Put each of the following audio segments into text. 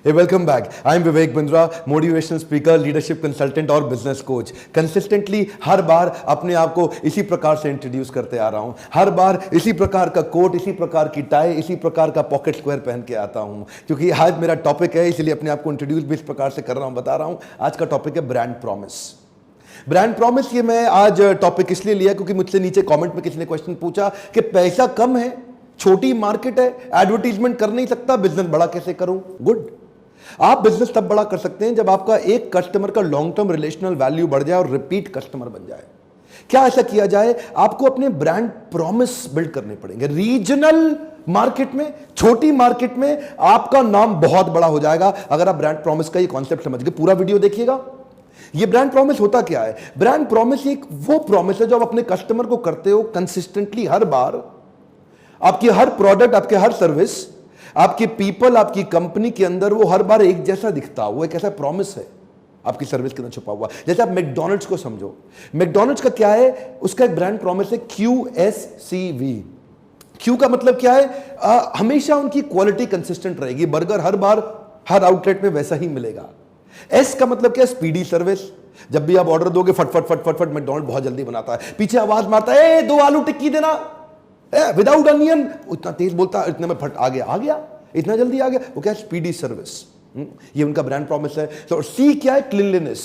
Hey, welcome back. I'm Vivek Bindra, motivational speaker, leadership consultant और business coach. Consistently हर बार अपने आप को इसी प्रकार से इंट्रोड्यूस करते आ रहा हूं। हर बार इसी प्रकार का कोट, इसी प्रकार की टाई, इसी प्रकार का पॉकेट स्क्वायर पहन के आता हूं, क्योंकि आज मेरा टॉपिक है, इसलिए अपने आप को इंट्रोड्यूस भी इस प्रकार से कर रहा हूं, बता रहा हूं। आज का टॉपिक है ब्रांड प्रॉमिस। ब्रांड प्रॉमिस ये मैं आज टॉपिक इसलिए लिया क्योंकि मुझसे नीचे कमेंट में किसी ने क्वेश्चन पूछा कि पैसा कम है, छोटी मार्केट है, एडवर्टीजमेंट कर नहीं सकता, बिजनेस बड़ा कैसे करूं। गुड, आप बिजनेस तब बड़ा कर सकते हैं जब आपका एक कस्टमर का लॉन्ग टर्म रिलेशनल वैल्यू बढ़ जाए और रिपीट कस्टमर बन जाए। क्या ऐसा किया जाए? आपको अपने ब्रांड प्रॉमिस बिल्ड करने पड़ेंगे। रीजनल मार्केट में, छोटी मार्केट में आपका नाम बहुत बड़ा हो जाएगा अगर आप ब्रांड प्रॉमिस का ये कॉन्सेप्ट समझ गए। पूरा वीडियो देखिएगा। ये ब्रांड प्रॉमिस होता क्या है? ब्रांड प्रॉमिस एक वो प्रॉमिस है जो आप अपने कस्टमर को करते हो कंसिस्टेंटली। हर बार आपकी हर प्रोडक्ट, आपके हर सर्विस, आपकी पीपल, आपकी कंपनी के अंदर वो हर बार एक जैसा दिखता, वो एक ऐसा प्रॉमिस है आपकी सर्विस के अंदर छुपा हुआ। जैसे आप मैकडॉनल्ड्स को समझो। मैकडॉनल्ड्स का क्या है? उसका एक ब्रांड प्रॉमिस है QSCV। क्यू का मतलब क्या है? हमेशा उनकी क्वालिटी कंसिस्टेंट रहेगी। बर्गर हर बार हर आउटलेट में वैसा ही मिलेगा। एस का मतलब क्या है? Speedy service. जब भी आप ऑर्डर दोगे फटफट फटफट फट मैकडॉनल्ड बहुत जल्दी बनाता है। पीछे आवाज मारता है, 2 आलू टिक्की देना विदाउट अनियन। इतना तेज बोलता है, इतने में फट आ गया, इतना जल्दी आ गया। वो क्या है? Speedy service. ये उनका ब्रांड प्रॉमिस है। तो सी क्या है? क्लीनलीनेस।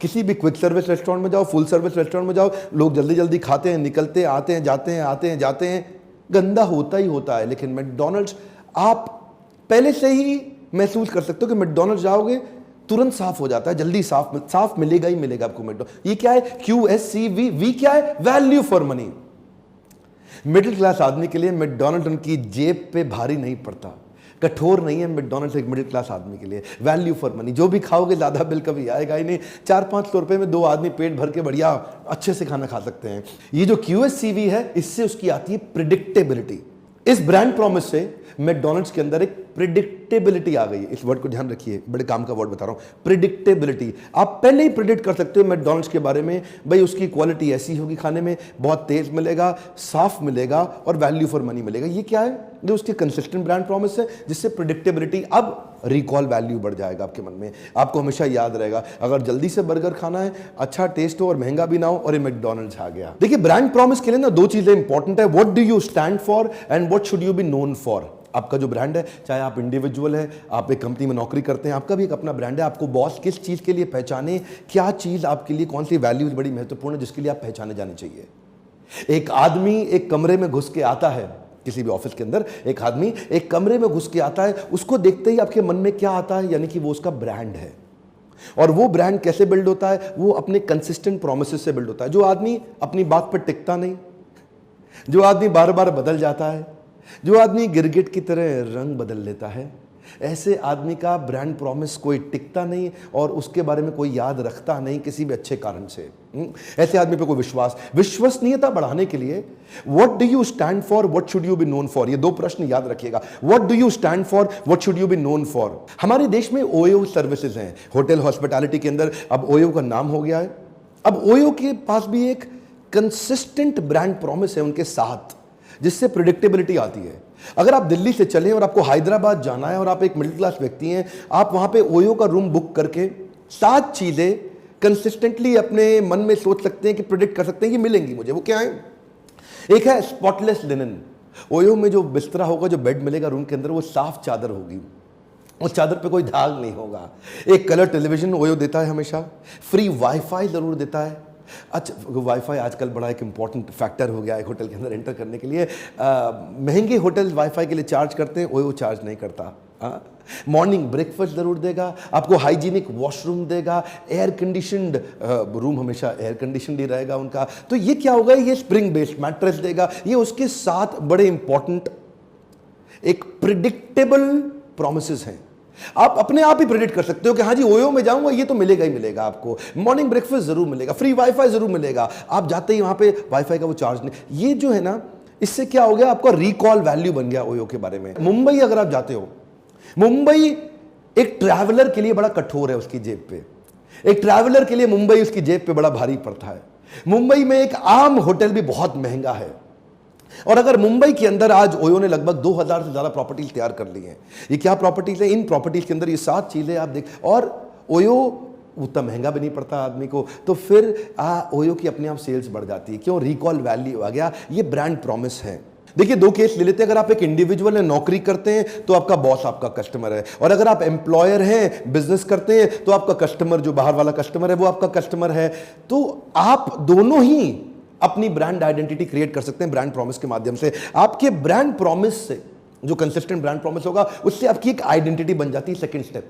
किसी भी क्विक सर्विस रेस्टोरेंट में जाओ, फुल सर्विस रेस्टोरेंट में जाओ, लोग जल्दी जल्दी खाते हैं, निकलते हैं, आते हैं, जाते हैं, आते हैं, जाते हैं, गंदा होता ही होता है। लेकिन मैकडॉनल्ड्स आप पहले से ही महसूस कर सकते हो कि मैकडॉनल्ड्स जाओगे तुरंत साफ हो जाता है, जल्दी साफ मिलेगा ही मिलेगा आपको मैकडॉनल्ड्स। ये क्या है? QSCV। वी क्या है? Value for money. Middle class आदमी के लिए मैकडॉनल्ड उनकी जेब पे भारी नहीं पड़ता, कठोर नहीं है मैकडॉनल्ड्स एक मिडिल क्लास आदमी के लिए। Value for money. जो भी खाओगे ज्यादा बिल कभी आएगा ही नहीं। 400-500 रुपए में 2 आदमी पेट भर के बढ़िया अच्छे से खाना खा सकते हैं। ये जो QSCV है, इससे उसकी आती है प्रिडिक्टेबिलिटी। इस ब्रांड प्रॉमिस से मैकडॉनल्ड्स के अंदर एक प्रिडिक्टेबिलिटी आ गई है। इस वर्ड को ध्यान रखिए, बड़े काम का वर्ड बता रहा हूं, प्रिडिक्टेबिलिटी। आप पहले ही प्रिडिक्ट कर सकते हो मैकडॉनल्ड्स के बारे में, भाई उसकी क्वालिटी ऐसी होगी, खाने में बहुत तेज मिलेगा, साफ मिलेगा और वैल्यू फॉर मनी मिलेगा। ये क्या है? जो उसकी कंसिस्टेंट ब्रांड प्रॉमिस है, जिससे प्रिडिक्टेबिलिटी, अब रिकॉल वैल्यू बढ़ जाएगा आपके मन में। आपको हमेशा याद रहेगा, अगर जल्दी से बर्गर खाना है, अच्छा टेस्ट हो और महंगा भी ना हो, और ये मैकडॉनल्ड्स आ गया। देखिए, ब्रांड प्रॉमिस के लिए ना 2 चीजें इंपॉर्टेंट है। What do you stand for and what should you be known for. आपका जो ब्रांड है, चाहे आप इंडिविजुअल है, आप एक कंपनी में नौकरी करते हैं, आपका भी एक अपना ब्रांड है। आपको बॉस किस चीज के लिए पहचाने, क्या चीज आपके लिए, कौन सी वैल्यूज बड़ी महत्वपूर्ण है जिसके लिए आप पहचाने जाने चाहिए। एक आदमी एक कमरे में घुस के आता है, किसी भी ऑफिस के अंदर एक आदमी एक कमरे में घुस के आता है, उसको देखते ही आपके मन में क्या आता है? यानी कि वो उसका ब्रांड है। और वो ब्रांड कैसे बिल्ड होता है? वो अपने कंसिस्टेंट प्रोमिसेस से बिल्ड होता है। जो आदमी अपनी बात पर टिकता नहीं, जो आदमी बार बार बदल जाता है, जो आदमी गिरगिट की तरह रंग बदल लेता है, ऐसे आदमी का ब्रांड प्रॉमिस कोई टिकता नहीं और उसके बारे में कोई याद रखता नहीं किसी भी अच्छे कारण से। ऐसे आदमी पे कोई विश्वसनीयता बढ़ाने के लिए what do you stand for, what should you be known for, ये 2 प्रश्न याद रखिएगा। What do you stand for, what should you be known for. हमारे देश में OYO सर्विसेज हैं, होटल हॉस्पिटैलिटी के अंदर अब OYO का नाम हो गया है। अब OYO के पास भी एक कंसिस्टेंट ब्रांड प्रॉमिस है उनके साथ, जिससे प्रिडिक्टेबिलिटी आती है। अगर आप दिल्ली से चलें और आपको हैदराबाद जाना है और आप एक मिडिल क्लास व्यक्ति हैं, आप वहां पे OYO का रूम बुक करके 7 चीजें कंसिस्टेंटली अपने मन में सोच सकते हैं कि प्रिडिक्ट कर सकते हैं कि मिलेंगी मुझे। वो क्या है? एक है स्पॉटलेस लिनन। OYO में जो बिस्तरा होगा, जो बेड मिलेगा रूम के अंदर, वो साफ चादर होगी, उस चादर पे कोई दाग नहीं होगा। एक कलर टेलीविजन OYO देता है हमेशा। फ्री वाईफाई जरूर देता है। अच्छा, वाईफाई आजकल बड़ा एक इंपॉर्टेंट फैक्टर हो गया है होटल के अंदर एंटर करने के लिए। महंगे होटल वाईफाई के लिए चार्ज करते हैं, OYO चार्ज नहीं करता। मॉर्निंग ब्रेकफास्ट जरूर देगा, आपको हाइजीनिक वॉशरूम देगा, एयर कंडीशनड रूम हमेशा एयर कंडीशनड ही रहेगा उनका। तो ये क्या होगा? ये स्प्रिंग बेस्ड मैट्रेस देगा। ये उसके साथ बड़े इंपॉर्टेंट एक प्रिडिक्टेबल प्रॉमिसेस हैं। आप अपने आप ही प्रेडिक्ट कर सकते हो कि हाँ जी, OYO में जाऊंगा, ये तो मिलेगा ही मिलेगा आपको। मॉर्निंग ब्रेकफास्ट जरूर मिलेगा, फ्री वाईफाई जरूर मिलेगा। आप जाते ही वहां पे वाईफाई का वो चार्ज नहीं। ये जो है ना, इससे क्या हो गया? आपका रिकॉल वैल्यू बन गया OYO के बारे में। मुंबई अगर आप जाते हो, मुंबई एक ट्रैवलर के लिए बड़ा कठोर है उसकी जेब पे। एक ट्रैवलर के लिए मुंबई उसकी जेब पे बड़ा भारी पड़ता है। मुंबई में एक आम होटल भी बहुत महंगा है। और अगर मुंबई के अंदर आज ओयो ने लगभग 2000 से ज्यादा प्रॉपर्टीज तैयार कर ली हैं, ये क्या प्रॉपर्टीज है? इन प्रॉपर्टीज के अंदर ये 7 चीजें आप देख, और ओयो उतना महंगा भी नहीं पड़ता आदमी को, तो फिर ओयो की अपने आप सेल्स बढ़ जाती है। क्यों? रिकॉल वैल्यू आ गया, ये ब्रांड प्रॉमिस है। देखिए 2 केस ले लेते हैं। अगर आप एक इंडिविजुअल है, नौकरी करते हैं, तो आपका बॉस आपका कस्टमर है, और अगर आप एम्प्लॉयर हैं, बिजनेस करते हैं, तो आपका कस्टमर, जो बाहर वाला कस्टमर है, वो आपका कस्टमर है। तो आप दोनों ही अपनी ब्रांड आइडेंटिटी क्रिएट कर सकते हैं ब्रांड प्रॉमिस के माध्यम से। आपके ब्रांड प्रॉमिस से, जो कंसिस्टेंट ब्रांड प्रॉमिस होगा, उससे आपकी एक आइडेंटिटी बन जाती है, सेकंड स्टेप।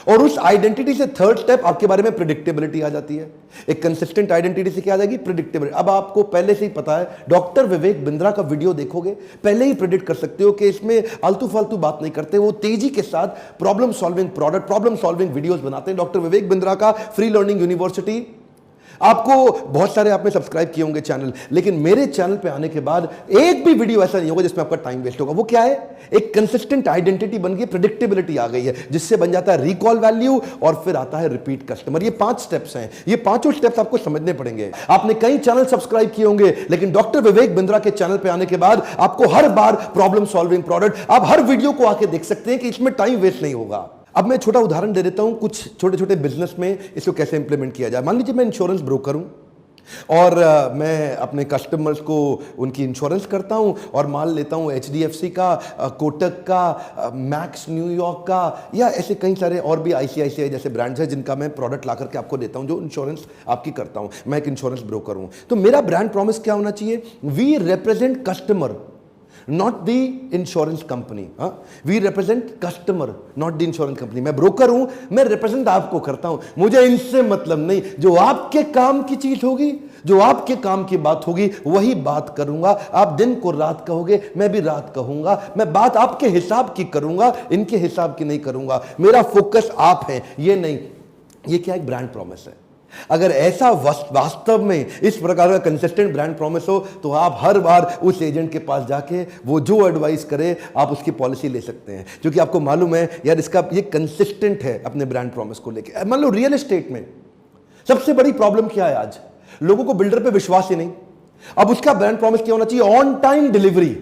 और उस आइडेंटिटी से थर्ड स्टेप, आपके बारे में प्रिडिक्टेबिलिटी आ जाती है। एक कंसिस्टेंट आइडेंटिटी से क्या आ जाएगी? प्रिडिक्टेबिलिटी। अब आपको पहले से ही पता है, डॉक्टर विवेक बिंद्रा का वीडियो देखोगे, पहले ही प्रिडिक्ट कर सकते हो कि इसमें आलतू फालतू बात नहीं करते, वो तेजी के साथ problem solving product, problem solving videos बनाते हैं। डॉक्टर विवेक बिंद्रा का फ्री लर्निंग यूनिवर्सिटी, आपको बहुत सारे आपने सब्सक्राइब किए होंगे चैनल, लेकिन मेरे चैनल पे आने के बाद एक भी वीडियो ऐसा नहीं होगा जिसमें आपका टाइम वेस्ट होगा। वो क्या है? एक कंसिस्टेंट आइडेंटिटी बन गई, प्रेडिक्टेबिलिटी आ गई है, जिससे बन जाता है रिकॉल वैल्यू, और फिर आता है रिपीट कस्टमर। ये 5 स्टेप्स हैं, ये पांचों स्टेप्स आपको समझने पड़ेंगे। आपने कई चैनल सब्सक्राइब किए होंगे, लेकिन डॉक्टर विवेक बिंद्रा के चैनल पे आने के बाद आपको हर बार प्रॉब्लम सॉल्विंग प्रोडक्ट, आप हर वीडियो को आके देख सकते हैं कि इसमें टाइम वेस्ट नहीं होगा। अब मैं छोटा उदाहरण दे देता हूं, कुछ छोटे छोटे बिजनेस में इसको कैसे इंप्लीमेंट किया जाए। मान लीजिए मैं इंश्योरेंस ब्रोकर हूं, और मैं अपने कस्टमर्स को उनकी इंश्योरेंस करता हूं, और मान लेता हूं HDFC का, कोटक का, मैक्स न्यूयॉर्क का, या ऐसे कई सारे और भी ICICI जैसे ब्रांड्स हैं जिनका मैं प्रोडक्ट ला करके आपको देता हूं, जो इंश्योरेंस आपकी करता हूं। मैं एक इंश्योरेंस ब्रोकर हूं, तो मेरा ब्रांड प्रॉमिस क्या होना चाहिए? We represent customer, not the insurance company. We represent customer, not the insurance company. मैं ब्रोकर हूं, मैं रिप्रेजेंट आपको करता हूं, मुझे इनसे मतलब नहीं। जो आपके काम की चीज होगी, जो आपके काम की बात होगी, वही बात करूंगा। आप दिन को रात कहोगे, मैं भी रात कहूंगा। मैं बात आपके हिसाब की करूंगा, इनके हिसाब की नहीं करूंगा। मेरा फोकस आप है, ये नहीं। ये क्या एक ब्रांड प्रॉमिस है। अगर ऐसा वास्तव में इस प्रकार का कंसिस्टेंट ब्रांड प्रॉमिस हो, तो आप हर बार उस एजेंट के पास जाके वो जो एडवाइस करे, आप उसकी पॉलिसी ले सकते हैं, क्योंकि आपको मालूम है यार इसका ये कंसिस्टेंट है अपने ब्रांड प्रॉमिस को लेके। मान लो रियल एस्टेट में सबसे बड़ी प्रॉब्लम क्या है आज? लोगों को बिल्डर पे विश्वास ही नहीं। अब उसका ब्रांड प्रॉमिस क्या होना चाहिए? On time delivery.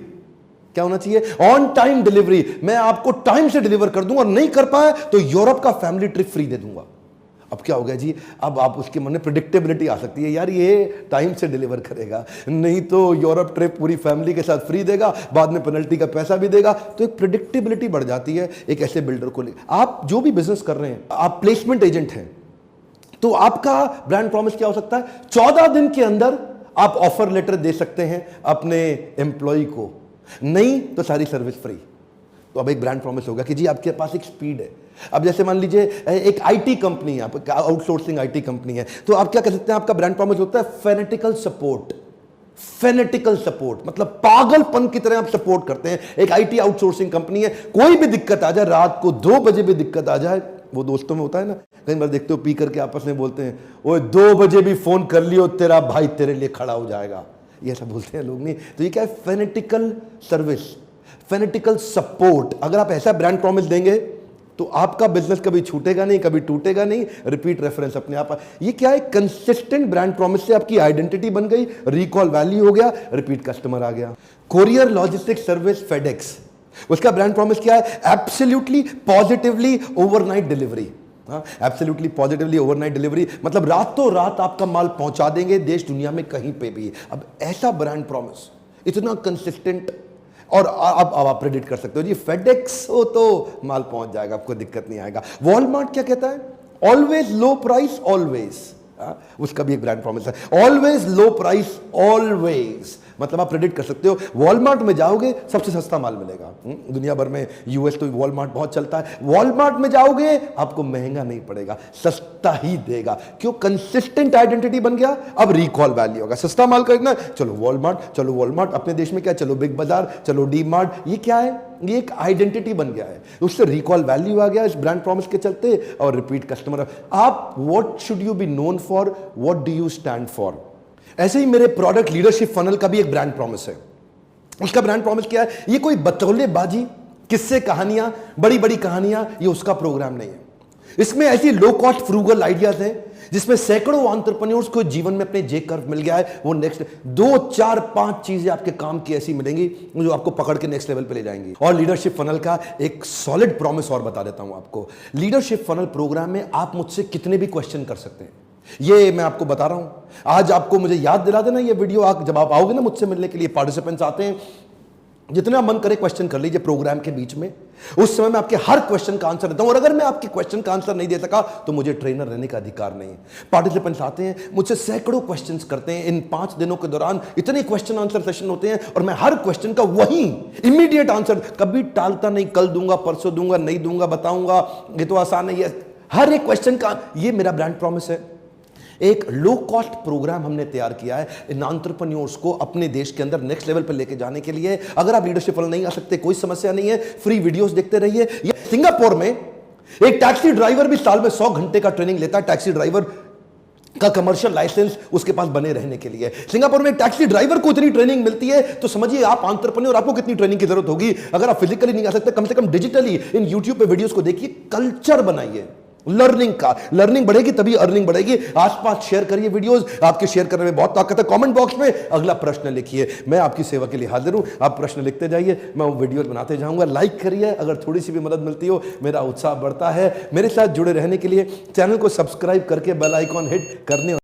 क्या होना चाहिए? On time delivery. मैं आपको टाइम से डिलीवर कर दूंगा, और नहीं कर पाए तो यूरोप का फैमिली ट्रिप फ्री दे दूंगा। अब क्या हो गया जी? अब आप उसके मन में प्रेडिक्टेबिलिटी आ सकती है, यार ये टाइम से डिलीवर करेगा, नहीं तो यूरोप ट्रिप पूरी फैमिली के साथ फ्री देगा, बाद में पेनल्टी का पैसा भी देगा। तो एक प्रेडिक्टेबिलिटी बढ़ जाती है एक ऐसे बिल्डर को ले। आप जो भी बिजनेस कर रहे हैं, आप प्लेसमेंट एजेंट हैं, तो आपका ब्रांड प्रॉमिस क्या हो सकता है? 14 दिन के अंदर आप ऑफर लेटर दे सकते हैं अपने एम्प्लॉय को, नहीं तो सारी सर्विस फ्री। तो अब एक ब्रांड प्रॉमिस होगा कि जी आपके पास एक स्पीड है। अब जैसे मान लीजिए एक आईटी कंपनी है, आप आउटसोर्सिंग आईटी कंपनी है, तो आप क्या कर सकते हैं? आपका ब्रांड प्रॉमिस होता है फेनेटिकल सपोर्ट। फेनेटिकल सपोर्ट मतलब पागलपन की तरह आप सपोर्ट करते हैं। एक आईटी आउटसोर्सिंग कंपनी है, कोई भी दिक्कत आ जाए, रात को 2 बजे भी दिक्कत आ जाए, वो दोस्तों में होता है ना, कई बार देखते हो पी करके आपस में बोलते हैं, ओए 2 बजे भी फोन कर लियो, तेरा भाई तेरे लिए खड़ा हो जाएगा, ये ऐसा बोलते हैं लोग। नहीं, तो ये क्या है? फेनेटिकल सर्विस, फेनेटिकल सपोर्ट। अगर आप ऐसा ब्रांड प्रॉमिस देंगे तो आपका बिजनेस कभी छूटेगा नहीं, कभी टूटेगा नहीं, रिपीट रेफरेंस अपने आप। ये क्या है? कंसिस्टेंट ब्रांड प्रॉमिस से आपकी आइडेंटिटी बन गई, रिकॉल वैल्यू हो गया, रिपीट कस्टमर आ गया। कोरियर लॉजिस्टिक्स सर्विस फेडेक्स, उसका ब्रांड प्रॉमिस क्या है? Absolutely positively overnight delivery. Absolutely positively overnight delivery मतलब रातों रात आपका माल पहुंचा देंगे देश दुनिया में कहीं पे भी। अब ऐसा ब्रांड प्रॉमिस इतना कंसिस्टेंट, और अब आप प्रेडिक्ट कर सकते हो जी फेडेक्स हो तो माल पहुंच जाएगा, आपको दिक्कत नहीं आएगा। वॉलमार्ट क्या कहता है? ऑलवेज लो प्राइस ऑलवेज, उसका भी एक ब्रांड प्रॉमिस है। ऑलवेज लो प्राइस ऑलवेज मतलब आप प्रेडिक्ट कर सकते हो, वॉलमार्ट में जाओगे सबसे सस्ता माल मिलेगा। दुनिया भर में यूएस तो वॉलमार्ट बहुत चलता है, वॉलमार्ट में जाओगे आपको महंगा नहीं पड़ेगा, सस्ता ही देगा। क्यों? कंसिस्टेंट आइडेंटिटी बन गया। अब रिकॉल वैल्यू होगा। सस्ता माल खरीदना, चलो वॉलमार्ट, चलो वॉलमार्ट। अपने देश में क्या? चलो बिग बाजार, चलो डी मार्ट। ये क्या है? ये एक आइडेंटिटी बन गया है, उससे रिकॉल वैल्यू आ गया इस ब्रांड प्रॉमिस के चलते, और रिपीट कस्टमर। आप what should you be known for, what do you stand for. ऐसे ही मेरे प्रोडक्ट लीडरशिप फनल का भी एक ब्रांड प्रॉमिस है। उसका ब्रांड प्रॉमिस क्या है? ये कोई बतौलेबाजी, किस्से कहानियां, बड़ी बड़ी कहानियां, ये उसका प्रोग्राम नहीं है। इसमें ऐसी लो कॉस्ट फ्रूगल आइडियाज हैं जिसमें सैकड़ों एंटरप्रेन्योर्स को जीवन में अपने जे कर्व मिल गया है। वो नेक्स्ट 2 4 5 चीजें आपके काम की ऐसी मिलेंगी जो आपको पकड़ के नेक्स्ट लेवल पे ले जाएंगी। और लीडरशिप फनल का एक सॉलिड प्रॉमिस और बता देता हूं आपको। लीडरशिप फनल प्रोग्राम में आप मुझसे कितने भी क्वेश्चन कर सकते हैं, ये मैं आपको बता रहा हूं। आज आपको मुझे याद दिला देना ये वीडियो, जब आप आओगे ना मुझसे मिलने के लिए, पार्टिसिपेंट्स आते हैं, जितना मन करे क्वेश्चन कर लीजिए प्रोग्राम के बीच में। उस समय मैं आपके हर क्वेश्चन का आंसर देता हूं, और अगर मैं आपके क्वेश्चन का आंसर नहीं दे सका तो मुझे ट्रेनर रहने का अधिकार नहीं है। पार्टिसिपेंट्स आते हैं मुझसे सैकड़ों क्वेश्चंस करते हैं। इन 5 दिनों के दौरान इतने क्वेश्चन आंसर सेशन होते हैं और मैं हर क्वेश्चन का वही इमीडिएट आंसर कभी टालता नहीं। कल दूंगा, परसों दूंगा, नहीं दूंगा, बताऊंगा, ये तो आसान नहीं है। हर एक क्वेश्चन का, ये मेरा ब्रांड प्रॉमिस है। एक लो कॉस्ट प्रोग्राम हमने तैयार किया है इन एंटरप्रेन्योर्स को अपने देश के अंदर नेक्स्ट लेवल पर लेके जाने के लिए। अगर आप लीडरशिप फनल नहीं आ सकते, कोई समस्या नहीं है, फ्री वीडियोस देखते रहिए। सिंगापुर में एक टैक्सी ड्राइवर भी साल में 100 घंटे का ट्रेनिंग लेता है, टैक्सी ड्राइवर का कमर्शियल लाइसेंस उसके पास बने रहने के लिए। सिंगापुर में एक टैक्सी ड्राइवर को इतनी ट्रेनिंग मिलती है, तो समझिए आप एंटरप्रेन्योर, आपको कितनी ट्रेनिंग की जरूरत होगी। अगर आप फिजिकली नहीं आ सकते, कम से कम डिजिटली इन यूट्यूब पे वीडियोस को देखिए, कल्चर बनाइए लर्निंग का। लर्निंग बढ़ेगी तभी अर्निंग बढ़ेगी। आसपास शेयर करिए वीडियोस, आपके शेयर करने में बहुत ताकत है। कमेंट बॉक्स में अगला प्रश्न लिखिए, मैं आपकी सेवा के लिए हाजिर हूं। आप प्रश्न लिखते जाइए, मैं वो वीडियो बनाते जाऊंगा। लाइक करिए, अगर थोड़ी सी भी मदद मिलती हो मेरा उत्साह बढ़ता है। मेरे साथ जुड़े रहने के लिए चैनल को सब्सक्राइब करके बेल आइकॉन हिट करने